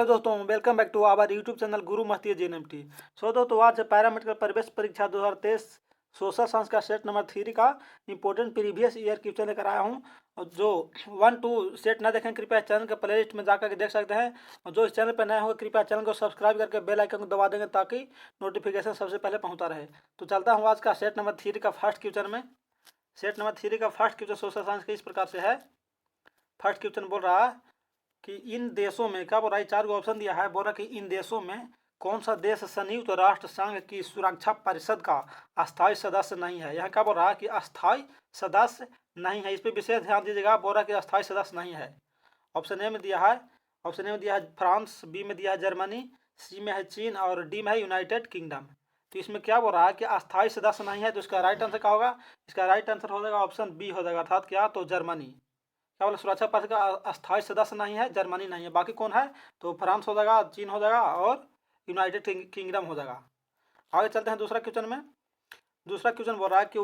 Hello दोस्तों, welcome back to our YouTube channel Guru Masti JNMT। सो दोस्तों, आज पैरामेडिकल प्रवेश परीक्षा 2023 सोशल साइंस का सेट नंबर 3 का इंपॉर्टेंट प्रीवियस ईयर क्वेश्चन लेकर आया हूं। और जो 1-2 सेट ना देखें, कृपया चैनल के प्लेलिस्ट में जाकर के देख सकते हैं। और जो इस चैनल पर नए होंगे, कृपया चैनल को सब्सक्राइब करके बेल आइकन को दबा देंगे ताकि नोटिफिकेशन सबसे पहले पहुँचता रहे। तो चलता हूँ आज का सेट नंबर 3 का फर्स्ट क्वेश्चन में। सेट नंबर 3 का फर्स्ट क्वेश्चन सोशल साइंस के इस प्रकार से है। फर्स्ट क्वेश्चन बोल रहा है कि इन देशों में, क्या बोल रहा है, 4 को ऑप्शन दिया है। बोल रहा है कि इन देशों में कौन सा देश संयुक्त राष्ट्र संघ की सुरक्षा परिषद का अस्थायी सदस्य नहीं है। यहाँ क्या बोल रहा है कि अस्थायी सदस्य नहीं है। इस पर विशेष ध्यान दीजिएगा। बोल रहा है कि अस्थायी सदस्य नहीं है। ऑप्शन ए में दिया है, फ्रांस, बी में दिया है जर्मनी, सी में है चीन और डी में है यूनाइटेड किंगडम। तो इसमें क्या बोल रहा है कि अस्थायी सदस्य नहीं है। तो इसका राइट आंसर क्या होगा? इसका राइट आंसर हो जाएगा ऑप्शन बी हो जाएगा, अर्थात क्या, तो जर्मनी। क्या बोला, सुरक्षा परिषद का अस्थायी सदस्य नहीं है, जर्मनी नहीं है। बाकी कौन है? तो फ्रांस हो जाएगा, चीन हो जाएगा और यूनाइटेड किंगडम हो जाएगा। आगे चलते हैं दूसरा क्वेश्चन में। दूसरा क्वेश्चन बोल रहा है कि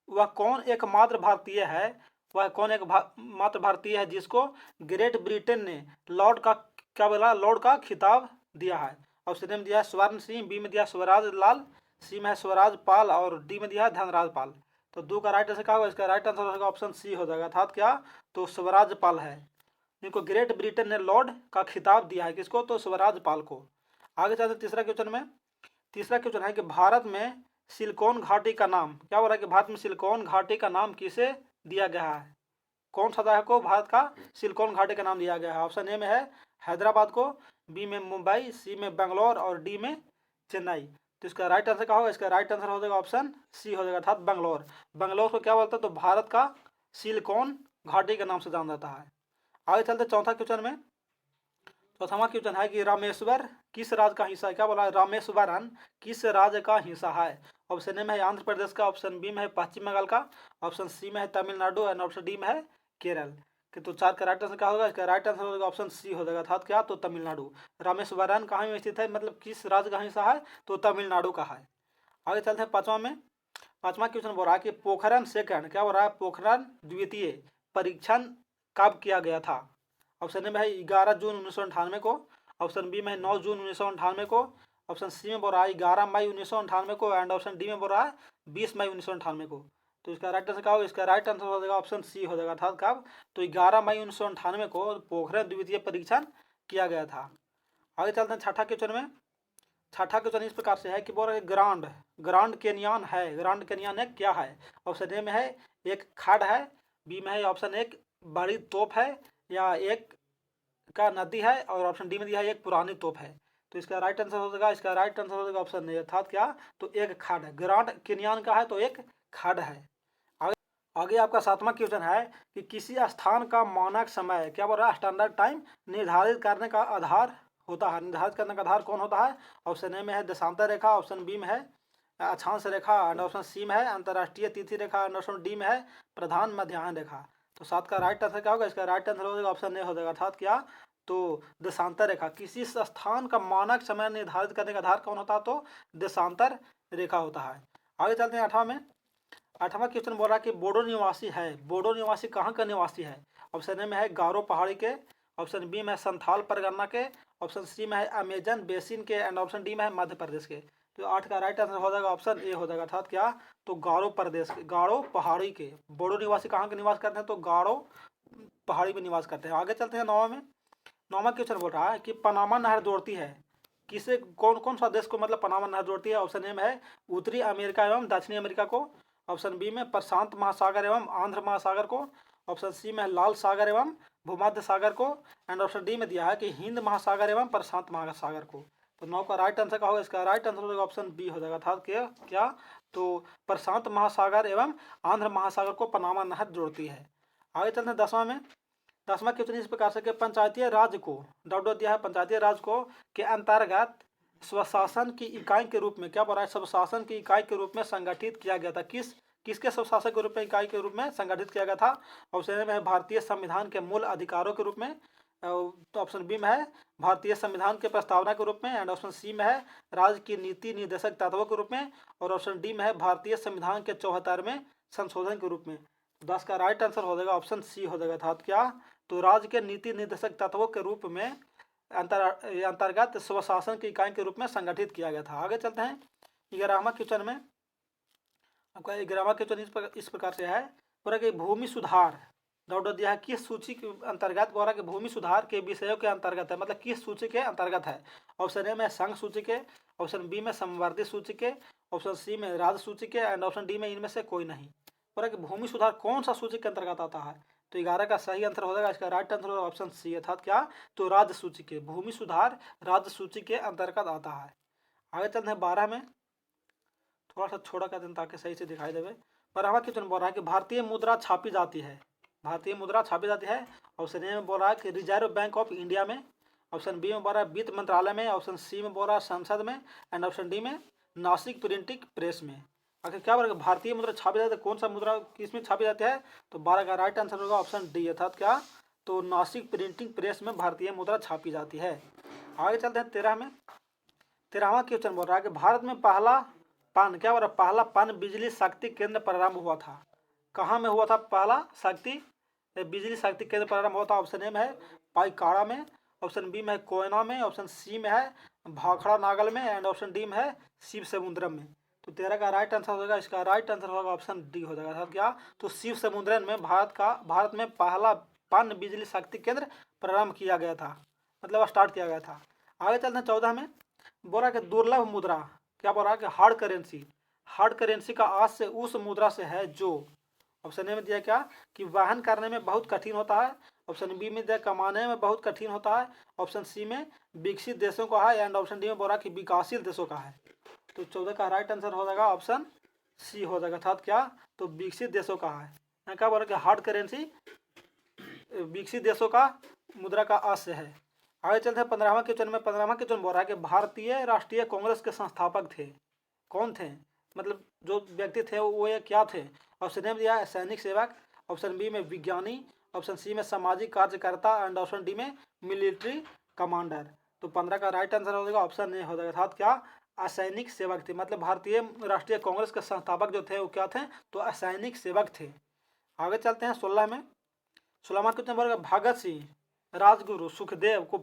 वह कौन एकमात्र भारतीय है, वह कौन एक मात्र भारतीय है जिसको ग्रेट ब्रिटेन ने लॉर्ड का, क्या बोला, लॉर्ड का खिताब दिया है। ऑप्शन ए में दिया है स्वर्ण सिंह, बी में दिया स्वराज लाल, सी में है स्वराज पाल और डी में दिया है धनराज पाल। तो 2 का राइट आंसर क्या होगा? इसका राइट आंसर होगा ऑप्शन सी हो जाएगा, अर्थात क्या, तो स्वराज पाल है। इनको ग्रेट ब्रिटेन ने लॉर्ड का खिताब दिया है, किसको? तो स्वराज पाल को। आगे चलते तीसरा क्वेश्चन में। तीसरा क्वेश्चन है कि भारत में सिलिकॉन घाटी का नाम, क्या हो रहा है कि भारत में सिलिकॉन घाटी का नाम किसे दिया गया है? कौन सा जगह को भारत का सिलिकॉन घाटी का नाम दिया गया है? ऑप्शन ए में है हैदराबाद को, बी में मुंबई, सी में बेंगलोर और डी में चेन्नई। तो इसका राइट आंसर क्या होगा? इसका राइट आंसर हो जाएगा ऑप्शन सी हो जाएगा, अर्थात बेंगलोर। बेंगलोर को क्या बोलते हैं? तो भारत का सिलिकॉन घाटी के नाम से जाना जाता है। आगे चलते चौथा क्वेश्चन में। चौथा क्वेश्चन है कि रामेश्वर किस राज्य का हिस्सा है? क्या बोला है? रामेश्वरन किस राज्य का हिस्सा है? ऑप्शन ए में है आंध्र प्रदेश का, ऑप्शन बी में है पश्चिम बंगाल का, ऑप्शन सी में है तमिलनाडु और ऑप्शन डी में है केरल के। तो 4 का राइट आंसर क्या होगा? इसका राइट आंसर होगा ऑप्शन सी हो जाएगा, अर्थात क्या, तो तमिलनाडु। रामेश्वरन कहाँ में स्थित है, मतलब किस राज्य का हिस्सा है? तो तमिलनाडु का है। आगे चलते हैं पांचवा में। पांचवा क्वेश्चन बोल रहा है कि पोखरण सेकंड, क्या बोल रहा है, पोखरण द्वितीय परीक्षण कब किया गया था? ऑप्शन ए में है 11 जून 1998 को, ऑप्शन बी में है 9 जून 1998 को, ऑप्शन सी में बोल रहा है 11 मई 1998 को एंड ऑप्शन डी में बोल रहा है 20 मई 1998 को। तो इसका राइट आंसर क्या होगा? इसका राइट आंसर हो जाएगा ऑप्शन सी हो जाएगा, अर्थात कब, तो 11 मई 1998 को पोखरण द्वितीय परीक्षण किया गया था। आगे चलते हैं छठा क्वेश्चन में। छठा क्वेश्चन इस प्रकार से है कि बोल रहे ग्रांड कैनियन है। ग्रांड कैनियन है क्या है? ऑप्शन ए में है एक खाड़ है, बी में है ऑप्शन एक बड़ी तोप है, या एक का नदी है और ऑप्शन डी में दिया है एक पुरानी तोप है। तो इसका राइट आंसर हो जाएगा, इसका राइट आंसर हो जाएगा ऑप्शन ए, अर्थात क्या, तो एक खाड़ है। ग्रांड कैनियन का है तो एक खाड़ है। आगे आगे आपका सातवां क्वेश्चन है कि किसी स्थान का मानक समय, क्या बोल रहा है, स्टैंडर्ड टाइम निर्धारित करने का आधार होता है। निर्धारित करने का आधार कौन होता है? ऑप्शन ए में है देशांतर रेखा, ऑप्शन बी में है अक्षांश रेखा एंड ऑप्शन सी में है अंतर्राष्ट्रीय तिथि रेखा एंड ऑप्शन डी में है प्रधान मध्याह्न रेखा। तो 7 का राइट आंसर क्या होगा? इसका राइट आंसर हो जाएगा ऑप्शन ए हो जाएगा, अर्थात क्या, तो देशांतर रेखा। किसी स्थान का मानक समय निर्धारित करने का आधार कौन होता है? तो देशांतर रेखा होता है। आगे चलते हैं आठवां में। आठवां क्वेश्चन बोल रहा है कि बोडो निवासी है। बोडो निवासी कहाँ का निवासी है? ऑप्शन ए में है गारो पहाड़ी के, ऑप्शन बी में है संथाल परगना के, ऑप्शन सी में है अमेजन बेसिन के एंड ऑप्शन डी में है मध्य प्रदेश के। तो 8 का राइट आंसर हो जाएगा ऑप्शन ए हो जाएगा, अर्थात क्या, तो गारो प्रदेश के, गारो पहाड़ी के। बोडो निवासी कहाँ के निवास करते हैं? तो गारो पहाड़ी में निवास करते हैं। आगे चलते हैं नौवां में। नौवां क्वेश्चन बोल रहा है कि पनामा नहर जोड़ती है किसे, कौन कौन सा देश को, मतलब पनामा नहर जोड़ती है? ऑप्शन ए में है उत्तरी अमेरिका एवं दक्षिणी अमेरिका को, ऑप्शन बी में प्रशांत महासागर एवं आंध्र महासागर को, ऑप्शन सी में लाल सागर एवं भूमध्य सागर को एंड ऑप्शन डी में दिया है कि हिंद महासागर एवं प्रशांत महासागर को। तो 9 का राइट आंसर क्या होगा? इसका राइट आंसर होगा ऑप्शन बी हो जाएगा, था क्या, तो प्रशांत महासागर एवं आंध्र महासागर को पनामा नहर जोड़ती है। आगे चलते हैं 10वां में। 10वां क्वेश्चन इस प्रकार से कि पंचायतीय राज को, डॉट डॉट दिया है, पंचायतीय राज को के अंतर्गत स्वशासन की इकाई के रूप में, क्या बोल रहा है, स्वशासन की इकाई के रूप में संगठित किया गया था। किसके स्वशासन के रूप में, इकाई के रूप में संगठित किया गया था? ऑप्शन में है भारतीय संविधान के मूल अधिकारों के रूप में, तो ऑप्शन बी में है भारतीय संविधान के प्रस्तावना के रूप में एंड ऑप्शन सी में है राज्य की नीति निर्देशक तत्वों के रूप में और ऑप्शन डी में है भारतीय संविधान के 74वें संशोधन के रूप में। 10 का राइट आंसर हो जाएगा ऑप्शन सी हो जाएगा, था क्या, तो राज्य के नीति निर्देशक तत्वों के रूप में अंतर्गत स्वशासन की इकाई के रूप में संगठित किया गया था। आगे चलते हैं 11वां क्वेश्चन में। आपका 11वां क्वेश्चन इस प्रकार से है, बोला कि भूमि सुधार डॉट दिया है, किस सूची के अंतर्गत बोला कि भूमि सुधार के विषयों के अंतर्गत है, मतलब किस सूची के अंतर्गत है। ऑप्शन ए में संघ सूची के, ऑप्शन बी में समवर्ती सूची के, ऑप्शन सी में राज्य सूची के एंड ऑप्शन डी में इनमें से कोई नहीं। बोला कि भूमि सुधार कौन सा सूची के अंतर्गत आता है, तो 11 का सही आंसर हो जाएगा, इसका राइट आंसर होगा ऑप्शन सी, अर्थात क्या, तो राज्य सूची के, भूमि सुधार राज्य सूची के अंतर्गत आता है। आगे चलते हैं 12 में, थोड़ा सा छोड़ा कर दें ताकि सही से दिखाई देवे। 12वां क्वेश्चन बोल रहा है कि भारतीय मुद्रा छापी जाती है, भारतीय मुद्रा छापी जाती है। ऑप्शन ए में बोल रहा है कि रिजर्व बैंक ऑफ इंडिया में, ऑप्शन बी में बोल रहा है वित्त मंत्रालय में, ऑप्शन सी में बोल रहा है संसद में एंड ऑप्शन डी में नासिक प्रिंटिंग प्रेस में। आखिर क्या बोलेगा, भारतीय मुद्रा छापी जाती है, कौन सा मुद्रा किसमें छापी जाती है, तो 12 का राइट आंसर होगा ऑप्शन डी, अर्थात क्या, तो नासिक प्रिंटिंग प्रेस में भारतीय मुद्रा छापी जाती है। आगे चलते हैं 13 में। 13वां क्वेश्चन बोल रहा है कि भारत में पहला पान, क्या बोल रहा है, पहला पान बिजली शक्ति केंद्र प्रारंभ हुआ था, कहाँ में हुआ था पहला बिजली शक्ति केंद्र प्रारंभ हुआ था। ऑप्शन ए में है पाइकाड़ा में, ऑप्शन बी में है कोयना में, ऑप्शन सी में है भाखड़ा नागल में एंड ऑप्शन डी में है शिव समुद्रम में। तो 13 का राइट आंसर होगा, इसका राइट आंसर होगा ऑप्शन डी हो जाएगा, क्या, तो शिव समुद्रम में भारत में पहला पान बिजली शक्ति केंद्र प्रारंभ किया गया था, मतलब स्टार्ट किया गया था। आगे चलते हैं 14 में। बोला कि दुर्लभ मुद्रा, क्या बोल रहा है कि हार्ड करेंसी, हार्ड करेंसी का आज से उस मुद्रा से है जो, ऑप्शन ए में दिया क्या, कि वहन करने में बहुत कठिन होता है, ऑप्शन बी में दिया कमाने में बहुत कठिन होता है, ऑप्शन सी में विकसित देशों का है एंड ऑप्शन डी में बोल रहा है कि विकासशील देशों का है। तो 14 का राइट आंसर हो जाएगा ऑप्शन सी हो जाएगा, अर्थात क्या, तो विकसित देशों का है। यहाँ क्या बोल रहा है कि हार्ड करेंसी विकसित देशों का मुद्रा का आज से है। आगे चलते हैं 15वां क्वेश्चन में। 15वां क्वेश्चन बोल रहा है कि भारतीय राष्ट्रीय कांग्रेस के संस्थापक थे, कौन थे, मतलब जो व्यक्ति थे वो ये क्या थे। ऑप्शन ए में दिया है सैनिक सेवक, ऑप्शन बी में विज्ञानी, ऑप्शन सी में सामाजिक कार्यकर्ता एंड ऑप्शन डी में मिलिट्री कमांडर। तो 15 का राइट आंसर हो जाएगा ऑप्शन ए हो जाएगा, अर्थात क्या, असैनिक सेवक थे, मतलब भारतीय राष्ट्रीय कांग्रेस के संस्थापक जो थे वो क्या थे, तो असैनिक सेवक थे। आगे चलते हैं 16 में। 16वां क्वेश्चन बोल रहा है भगत सिंह राजगुरु सुखदेव को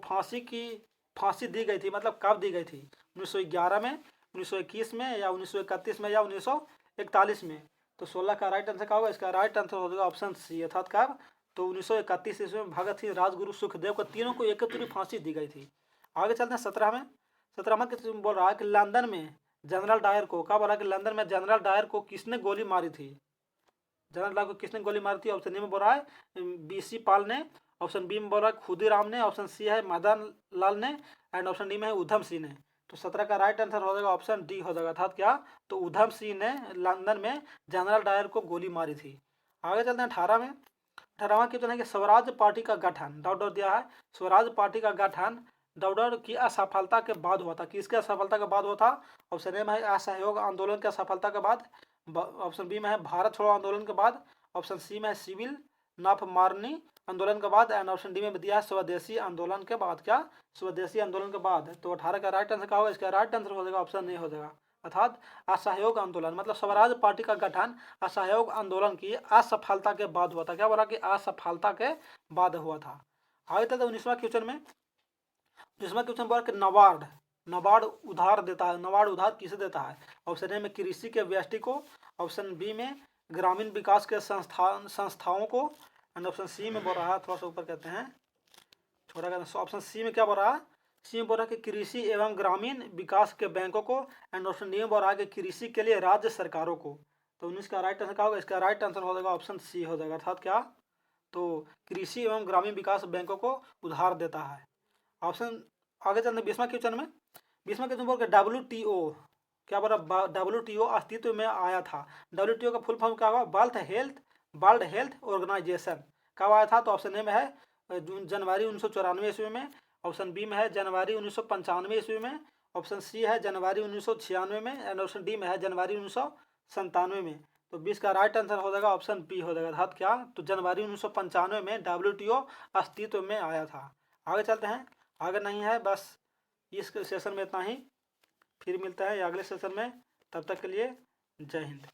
फांसी दी गई थी, मतलब कब दी गई थी, 1911 में, 1921 में या 1931 में या 1941 में। तो 16 का राइट आंसर क्या होगा, इसका राइट आंसर हो जाएगा ऑप्शन सी, अर्थात कब, तो 1931 ईस्वी में भगत सिंह राजगुरु सुखदेव को तीनों को एकत्र फांसी दी गई थी। आगे चलते हैं 17 में। 17वां क्वेश्चन बोल रहा है कि लंदन में जनरल डायर को, क्या बोला कि लंदन में जनरल डायर को किसने गोली मारी थी, जनरल डायर को किसने गोली मारी थी। ऑप्शन ए में बोल रहा है BC पाल ने, ऑप्शन बी में बोल रहा है खुदीराम ने, ऑप्शन सी है मदन लाल ने एंड ऑप्शन डी में है उधम सिंह ने। तो 17 का राइट आंसर हो जाएगा ऑप्शन डी हो जाएगा, अर्थात क्या, तो उधम सिंह ने लंदन में जनरल डायर को गोली मारी थी। आगे चलते हैं 18 में। 18वां क्वेश्चन है कि स्वराज पार्टी का गठन, डाउट दिया है, स्वराज पार्टी का गठन डाउट की असफलता के बाद हुआ था, किसके असफलता के बाद हुआ था। ऑप्शन ए में है असहयोग आंदोलन की असफलता के बाद, ऑप्शन बी में है भारत छोड़ो आंदोलन के बाद, ऑप्शन सी में है सिविल नाफ मारनी आंदोलन के बाद एंड ऑप्शन डी में दिया है स्वदेशी आंदोलन के बाद, क्या, स्वदेशी आंदोलन के बाद। तो 18 का राइट आंसर क्या होगा, इसका राइट आंसर हो जाएगा ऑप्शन ए हो जाएगा, अर्थात असहयोग आंदोलन, मतलब स्वराज पार्टी का गठन असहयोग आंदोलन की असफलता के बाद हुआ था, क्या बोला कि असफलता के बाद हुआ था। आगे चलते 19वां क्वेश्चन में। 19वां क्वेश्चन बोला कि नाबार्ड उधार देता है, नाबार्ड उधार किसे देता है। ऑप्शन ए में कृषि के व्यष्टि को, ऑप्शन बी में ग्रामीण विकास के संस्थाओं को एंड ऑप्शन सी में बोल रहा है, थोड़ा सा ऊपर कहते हैं छोटा कहते हैं, ऑप्शन सी में क्या बोल रहा है, सी में बोल रहा है कि कृषि एवं ग्रामीण विकास के बैंकों को एंड ऑप्शन डी में बोल रहा है कि कृषि के लिए राज्य सरकारों को। तो 19 का राइट आंसर क्या होगा, इसका राइट आंसर हो जाएगा ऑप्शन सी हो जाएगा, अर्थात क्या, तो कृषि एवं ग्रामीण विकास बैंकों को उधार देता है। ऑप्शन आगे चलते 20वां क्वेश्चन में। 20वां क्वेश्चन बोल के WTO, क्या बोला, WTO अस्तित्व में आया था। WTO का फुल फॉर्म क्या होगा, वर्ल्ड हेल्थ ऑर्गेनाइजेशन। कब आया था, तो ऑप्शन ए में है जनवरी 1994 ईस्वी में, ऑप्शन बी में है जनवरी 1995 ईस्वी में, ऑप्शन सी है जनवरी 1996 में एंड ऑप्शन डी में है जनवरी 1997 में। तो 20 का राइट आंसर हो जाएगा ऑप्शन बी हो जाएगा, अर्थात क्या, तो जनवरी 1995 में WTO अस्तित्व में आया था। आगे चलते हैं, आगे नहीं है, बस इस सेशन में इतना ही, फिर मिलता है अगले सेशन में, तब तक के लिए जय हिंद।